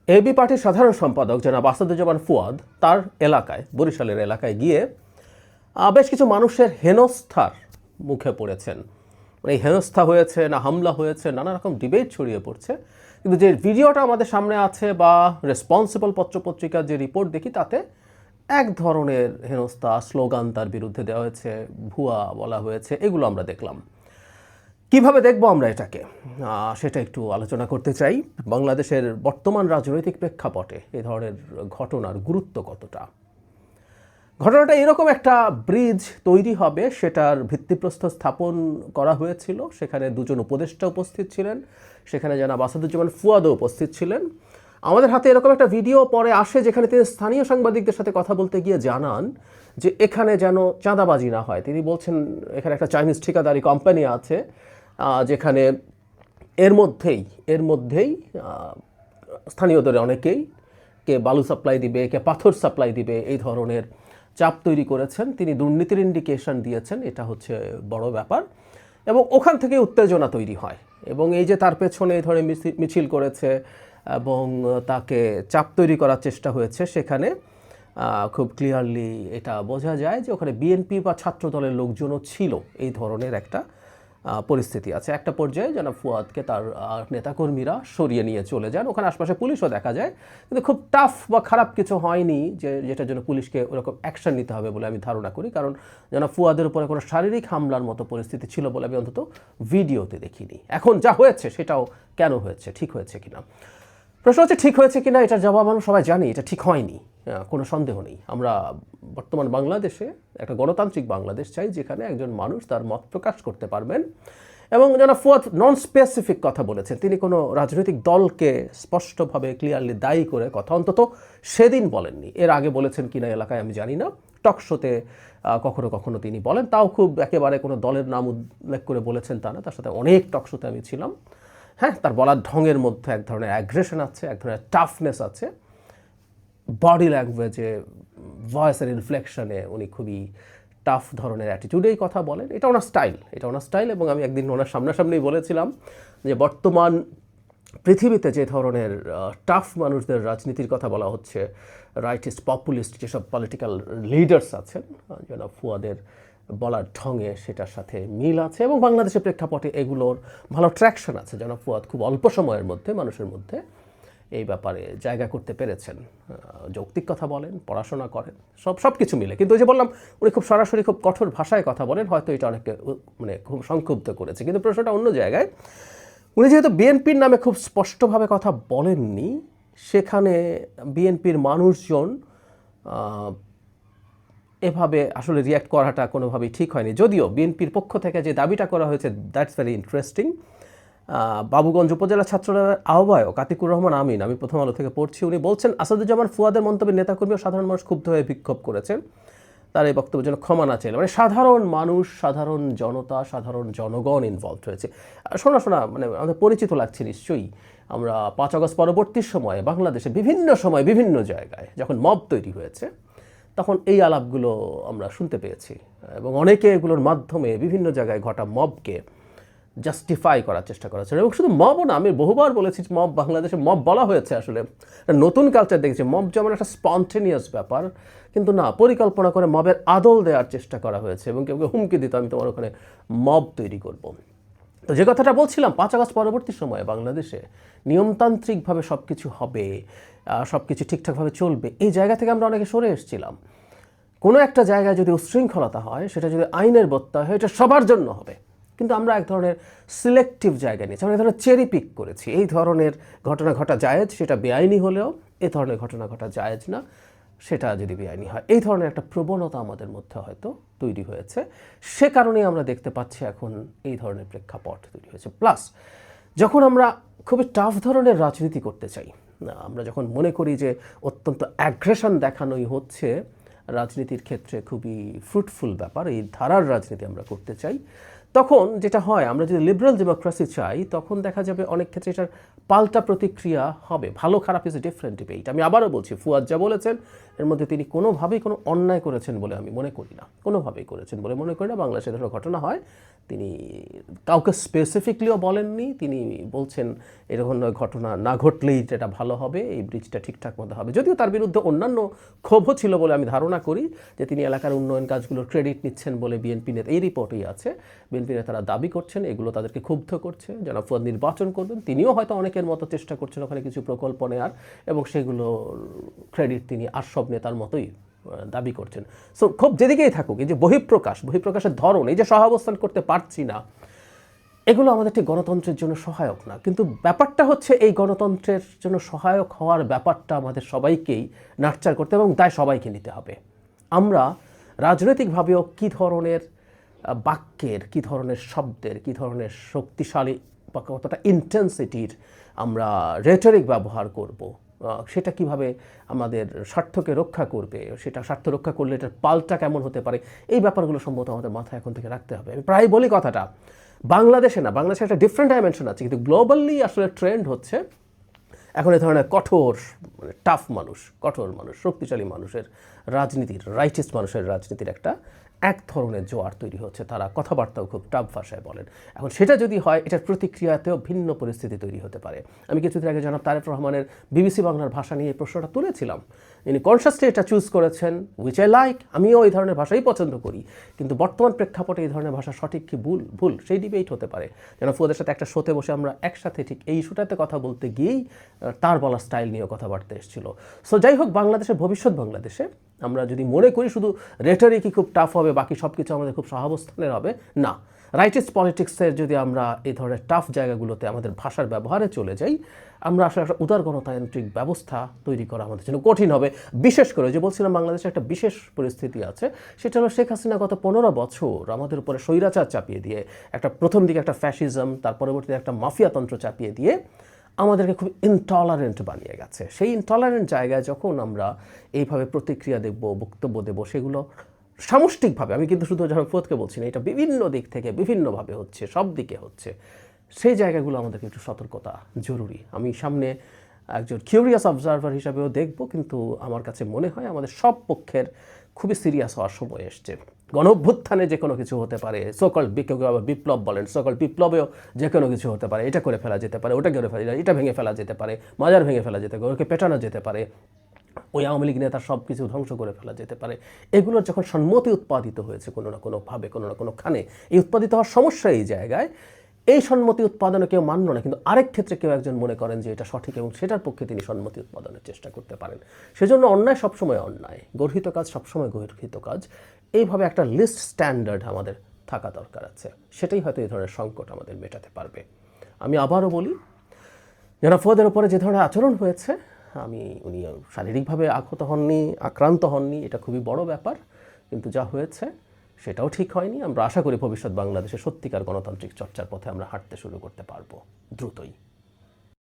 AB পার্টির সাধারণ সম্পাদক জনাব আসাদুজ্জামান ফুয়াদ তার এলাকায়, বরিশালের এলাকায় গিয়ে বেশ কিছু মানুষের হেনস্থার মুখে পড়েছেন। এই হেনস্থা হয়েছে না হামলা হয়েছে, নানা রকম ডিবেট ছড়িয়ে পড়ছে। কিন্তু যে ভিডিওটা আমাদের সামনে আছে বা রেসপন্সিবল পত্রপত্রিকার যে রিপোর্ট দেখি, তাতে এক ধরনের হেনস্থা, স্লোগান তার বিরুদ্ধে দেওয়া হয়েছে, ভুয়া বলা হয়েছে, এগুলো আমরা দেখলাম। কিভাবে দেখবো আমরা এটাকে, সেটা একটু আলোচনা করতে চাই। বাংলাদেশের বর্তমান রাজনৈতিক প্রেক্ষাপটে এই ধরনের ঘটনার গুরুত্ব কতটা। ঘটনাটা এরকম, একটা ব্রিজ তৈরি হবে, সেটার ভিত্তিপ্রস্তর স্থাপন করা হয়েছিল। সেখানে দুজন উপদেষ্টা উপস্থিত ছিলেন, সেখানে জনাব আসাদুজ্জামান ফুয়াদও উপস্থিত ছিলেন। আমাদের হাতে এরকম একটা ভিডিও পরে আসে, যেখানে তিনি স্থানীয় সাংবাদিকদের সাথে কথা বলতে গিয়ে জানান যে এখানে যেন চাঁদাবাজি না হয়। তিনি বলছেন এখানে একটা চাইনিজ ঠিকাদারি কোম্পানি আছে, যেখানে এর মধ্যেই স্থানীয়দের অনেকেই কে বালু সাপ্লাই দিবে, কে পাথর সাপ্লাই দিবে, এই ধরনের চাপ তৈরি করেছেন। তিনি দুর্নীতির ইন্ডিকেশন দিয়েছেন, এটা হচ্ছে বড় ব্যাপার। এবং ওখান থেকে উত্তেজনা তৈরি হয়, এবং এই যে তার পেছনে এই ধরনের মিছিল করেছে এবং তাকে চাপ তৈরি করার চেষ্টা হয়েছে, সেখানে খুব ক্লিয়ারলি এটা বোঝা যায় যে ওখানে বিএনপি বা ছাত্র দলের লোকজনও ছিল। এই ধরনের একটা পরিস্থিতি আছে। একটা পর্যায়ে জনাব ফুয়াদকে তার নেতাকর্মীরা সরিয়ে নিয়ে চলে যান। ওখানে আশপাশে পুলিশও দেখা যায়, কিন্তু খুব টাফ বা খারাপ কিছু হয়নি যেটার জন্য পুলিশকে ওরকম অ্যাকশন নিতে হবে বলে আমি ধারণা করি। কারণ জনাব ফুয়াদের উপরে কোনো শারীরিক হামলার মতো পরিস্থিতি ছিল বলে আমি অন্তত ভিডিওতে দেখিনি। এখন যা হয়েছে সেটাও কেন হয়েছে, ঠিক হয়েছে কিনা। প্রশ্ন হচ্ছে ঠিক হয়েছে কিনা, এটার জবাব আমরা সবাই জানি, এটা ঠিক হয়নি, কোনো সন্দেহ নেই। আমরা বর্তমান বাংলাদেশে একটা গণতান্ত্রিক বাংলাদেশ চাই, যেখানে একজন মানুষ তার মত প্রকাশ করতে পারবেন। এবং জনাব ফুয়াদ নন স্পেসিফিক কথা বলেছেন, তিনি কোনো রাজনৈতিক দলকে স্পষ্টভাবে ক্লিয়ারলি দায়ী করে কথা অন্তত সেদিন বলেননি। এর আগে বলেছেন কিনা এলাকায় আমি জানি না, টক শোতে কখনো কখনো তিনি বলেন, তাও খুব একেবারে কোনো দলের নাম উল্লেখ করে বলেছেন তা না। তার সাথে অনেক টক শোতে আমি ছিলাম। হ্যাঁ, তার বলার ঢঙের মধ্যে এক ধরনের অ্যাগ্রেশন আছে, এক ধরনের টাফনেস আছে। বডি ল্যাঙ্গুয়েজে, ভয়েসের ইনফ্লেকশনে উনি খুবই টাফ ধরনের অ্যাটিটিউডেই কথা বলেন। এটা ওনার স্টাইল। এবং আমি একদিন ওনার সামনাসামনি বলেছিলাম যে বর্তমান পৃথিবীতে যে ধরনের টাফ মানুষদের রাজনীতির কথা বলা হচ্ছে, রাইটিস্ট, পপুলিস্ট যেসব পলিটিক্যাল লিডার্স আছেন, জনাব ফুয়াদের বলার ঢঙে সেটার সাথে মিল আছে। এবং বাংলাদেশের প্রেক্ষাপটে এগুলোর ভালো ট্র্যাকশন আছে। জনাব ফুয়াদ খুব অল্প সময়ের মধ্যে মানুষের মধ্যে এই ব্যাপারে জায়গা করতে পেরেছেন। যৌক্তিক কথা বলেন, পড়াশোনা করেন, সব কিছু মিলে। কিন্তু ওই যে বললাম, উনি খুব সরাসরি খুব কঠোর ভাষায় কথা বলেন, হয়তো এটা অনেককে খুব সংক্ষুব্ধ করেছে। কিন্তু প্রশ্নটা অন্য জায়গায়। উনি যেহেতু বিএনপির নামে খুব স্পষ্টভাবে কথা বলেননি, সেখানে বিএনপির মানুষজন এভাবে আসলে রিয়্যাক্ট করাটা কোনোভাবেই ঠিক হয়নি। যদিও বিএনপির পক্ষ থেকে যে দাবিটা করা হয়েছে, দ্যাটস ভেরি ইন্টারেস্টিং। বাবুগঞ্জ উপজেলা ছাত্রদলের আহ্বায়ক আতিকুর রহমান আমিন, আমি প্রথম আলো থেকে পড়ছি, উনি বলছেন আসাদুজ্জামান ফুয়াদের মন্তব্যে নেতাকর্মী ও সাধারণ মানুষ ক্ষুব্ধ হয়ে বিক্ষোভ করেছেন, তার এই বক্তব্যের জন্য ক্ষমা না চাইলে। মানে সাধারণ মানুষ, সাধারণ জনতা, সাধারণ জনগণ ইনভলভ হয়েছে। শোনা মানে আমাদের পরিচিত লাগছে নিশ্চয়ই। আমরা 5 আগস্ট পরবর্তী সময়ে বাংলাদেশে বিভিন্ন সময় বিভিন্ন জায়গায় যখন মব তৈরি হয়েছে, তখন এই আলাপগুলো আমরা শুনতে পেয়েছি। এবং অনেকে এগুলোর মাধ্যমে বিভিন্ন জায়গায় ঘটা মবকে জাস্টিফাই করার চেষ্টা করেছে। এবং শুধু মবও না, আমি বহুবার বলেছি মব, বাংলাদেশে মব বলা হয়েছে, আসলে নতুন কালচার দেখেছি। মব যেমন একটা স্পন্টেনিয়াস ব্যাপার, কিন্তু না, পরিকল্পনা করে মবের আদল দেওয়ার চেষ্টা করা হয়েছে। এবং কেউ হুমকি দিত, আমি তোমার ওখানে মব তৈরি করব। তো যে কথাটা বলছিলাম, 5 আগস্ট পরবর্তী সময়ে বাংলাদেশে নিয়মতান্ত্রিকভাবে সব কিছু হবে, সব কিছু ঠিকঠাকভাবে চলবে, এই জায়গা থেকে আমরা অনেকে সরে এসেছিলাম। কোনো একটা জায়গায় যদি উশৃঙ্খলতা হয়, সেটা যদি আইনের বত্যয় হয়, এটা সবার জন্য হবে। কিন্তু আমরা এক ধরনের সিলেক্টিভ জায়গা নিয়েছি, আমরা এক ধরনের চেরি পিক করেছি। এই ধরনের ঘটনা ঘটা জায়েজ, সেটা বেআইনি হলেও এই ধরনের ঘটনা ঘটা জায়েজ না, সেটা যদি বেআইনি হয়। এই ধরনের একটা প্রবণতা আমাদের মধ্যে হয়তো তৈরি হয়েছে। সে কারণেই আমরা দেখতে পাচ্ছি এখন এই ধরনের প্রেক্ষাপট তৈরি হয়েছে। প্লাস যখন আমরা খুবই টাফ ধরনের রাজনীতি করতে চাই, আমরা যখন মনে করি যে অত্যন্ত অ্যাগ্রেশন দেখানোই হচ্ছে রাজনীতির ক্ষেত্রে খুবই ফ্রুটফুল ব্যাপার, এই ধারার রাজনীতি আমরা করতে চাই, তখন যেটা হয়, আমরা যদি লিবারেল ডেমোক্রেসি চাই, তখন দেখা যাবে অনেক ক্ষেত্রে এটার পাল্টা প্রতিক্রিয়া হবে। ভালো খারাপ ইজ এ ডিফারেন্ট ডিবেট। আমি আবারও বলছি, ফুয়াদ যা বলেছেন এর মধ্যে তিনি কোনোভাবেই কোনো অন্যায় করেছেন বলে আমি মনে করি না, কোনোভাবেই করেছেন বলে মনে করি না। বাংলাদেশে ধরনের ঘটনা হয়, তিনি কাউকে স্পেসিফিকলিও বলেননি, তিনি বলছেন এরকম ঘটনা না ঘটলেই যেটা ভালো হবে, এই ব্রিজটা ঠিকঠাক মতো হবে। যদিও তার বিরুদ্ধে অন্যান্য ক্ষোভও ছিল বলে আমি ধারণা করি, যে তিনি এলাকার উন্নয়ন কাজগুলোর ক্রেডিট নিচ্ছেন বলে বিএনপি নেতা, এই রিপোর্টেই আছে, বিএনপি নেতারা দাবি করছেন এগুলো তাদেরকে ক্ষুব্ধ করছে। জনাব ফুয়াদ নির্বাচন করবেন, তিনিও হয়তো অনেকের মতো চেষ্টা করছেন ওখানে কিছু প্রকল্প নেওয়ার, এবং সেগুলো ক্রেডিট তিনি আর সব নেতার মতোই দাবি করছেন। সো খুব যেদিকেই থাকুক, এই যে বহিঃপ্রকাশের ধরন, এই যে সহাবস্থান করতে পারছি না, এগুলো আমাদের ঠিক গণতন্ত্রের জন্য সহায়ক না। কিন্তু ব্যাপারটা হচ্ছে, এই গণতন্ত্রের জন্য সহায়ক হওয়ার ব্যাপারটা আমাদের সবাইকেই নার্চার করতে এবং দায় সবাইকে নিতে হবে। আমরা রাজনৈতিকভাবেও কী ধরনের বাক্যের, কী ধরনের শব্দের, কী ধরনের শক্তিশালী বা কতটা ইন্টেন্সিটির আমরা রেটরিক ব্যবহার করব, সেটা কিভাবে আমাদের স্বার্থকে রক্ষা করবে, সেটা স্বার্থ রক্ষা করলে এটার পাল্টা কেমন হতে পারে, এই ব্যাপারগুলো সম্ভবত আমাদের মাথায় এখন থেকে রাখতে হবে। আমি প্রায় বলি কথাটা, বাংলাদেশে না, বাংলাদেশে একটা ডিফারেন্ট ডাইমেনশন আছে, কিন্তু গ্লোবালি আসলে ট্রেন্ড হচ্ছে এখন এই ধরনের কঠোর, মানে টাফ মানুষ, কঠোর মানুষ, শক্তিশালী মানুষের রাজনীতির, রাইটিস্ট মানুষের রাজনীতির একটা এক ধরনের জোয়ার তৈরি হচ্ছে। তারা কথাবার্তাও খুব টাফ ভাষায় বলেন। এখন সেটা যদি হয়, এটার প্রতিক্রিয়াতেও ভিন্ন পরিস্থিতি তৈরি হতে পারে। আমি কিছুদিন আগে জনাব তারেক রহমানের বিবিসি বাংলার ভাষা নিয়ে এই প্রশ্নটা তুলেছিলাম। ইনি কনসাসলি এটা চুজ করেছেন, উইচ আই লাইক, আমিও এই ধরনের ভাষাই পছন্দ করি, কিন্তু বর্তমান প্রেক্ষাপটে এই ধরনের ভাষা সঠিক কি ভুল সেই ডিবেট হতে পারে। যেন ফুয়াদের সাথে একটা শোতে বসে আমরা একসাথে ঠিক এই ইস্যুটাতে কথা বলতে গিয়েই তার বলা স্টাইল নিয়েও কথাবার্তা এসেছিল। সো যাই হোক, বাংলাদেশের ভবিষ্যৎ বাংলাদেশে আমরা যদি মনে করি শুধু রেটরিকই খুব টাফ হবে, বাকি সব কিছু আমাদের খুব সহাবস্থানের হবে, না, রাইটিস্ট পলিটিক্সের যদি আমরা এই ধরনের টাফ জায়গাগুলোতে আমাদের ভাষার ব্যবহারে চলে যাই, আমরা আসলে একটা উদার গণতান্ত্রিক ব্যবস্থা তৈরি করা আমাদের জন্য কঠিন হবে। বিশেষ করে যে বলছিলাম, বাংলাদেশে একটা বিশেষ পরিস্থিতি আছে, সেটা হলো শেখ হাসিনা গত 15 বছর আমাদের উপরে স্বৈরাচার চাপিয়ে দিয়ে, একটা প্রথম দিকে একটা ফ্যাসিজম, তার পরবর্তীতে একটা মাফিয়াতন্ত্র চাপিয়ে দিয়ে আমাদেরকে খুব ইনটলারেন্ট বানিয়ে গেছে। সেই ইনটলারেন্ট জায়গায় যখন আমরা এইভাবে প্রতিক্রিয়া দেব, বক্তব্য দেব, সেগুলো সামষ্টিকভাবে, আমি কিন্তু শুধু জনাব ফুয়াদকে বলছি না, এটা বিভিন্ন দিক থেকে বিভিন্নভাবে হচ্ছে, সব দিকে হচ্ছে, সেই জায়গাগুলো আমাদেরকে একটু সতর্কতা জরুরি। আমি সামনে একজন কিউরিয়াস অবজারভার হিসাবেও দেখব, কিন্তু আমার কাছে মনে হয় আমাদের সব পক্ষের খুবই সিরিয়াস হওয়ার সময় এসছে। গণঅভ্যুত্থানে যে কোনো কিছু হতে পারে, সকল কেউ আবার বিপ্লব বলেন, সকল বিপ্লবেও যে কোনো কিছু হতে পারে, এটা করে ফেলা যেতে পারে, ওটা করে ফেলা, এটা ভেঙে ফেলা যেতে পারে, মাজার ভেঙে ফেলা যেতে পারে, ওকে পেটানো যেতে পারে, ওই আওয়ামী লীগ নেতার সব কিছু ধ্বংস করে ফেলা যেতে পারে। এগুলোর যখন সম্মতি উৎপাদিত হয়েছে কোনো না কোনোভাবে, কোনো না কোনোখানে, এই উৎপাদিত হওয়ার সমস্যা এই জায়গায়, এই সম্মতি উৎপাদনে কেউ মান্য না, কিন্তু আরেক ক্ষেত্রে কেউ একজন মনে করেন যে এটা সঠিক এবং সেটার পক্ষে তিনি সম্মতি উৎপাদনের চেষ্টা করতে পারেন। সেজন্য অন্যায় সবসময় অন্যায়, গর্হিত কাজ সবসময় গর্হিত কাজ, এইভাবে একটা লিস্ট স্ট্যান্ডার্ড আমাদের থাকা দরকার আছে। সেটাই হয়তো এই ধরনের সংকট আমাদের মেটাতে পারবে। আমি আবারও বলি, জনাব ফুয়াদের উপরে যে ধরনের আচরণ হয়েছে, উনি শারীরিকভাবে আহত হননি, আক্রান্ত হননি, এটা খুবই বড় ব্যাপার, কিন্তু যা হয়েছে সেটাও ঠিক হয়নি। আমরা আশা করি ভবিষ্যৎ বাংলাদেশে সত্যিকার গণতান্ত্রিক চর্চার পথে আমরা হাঁটতে শুরু করতে পারবো দ্রুতই।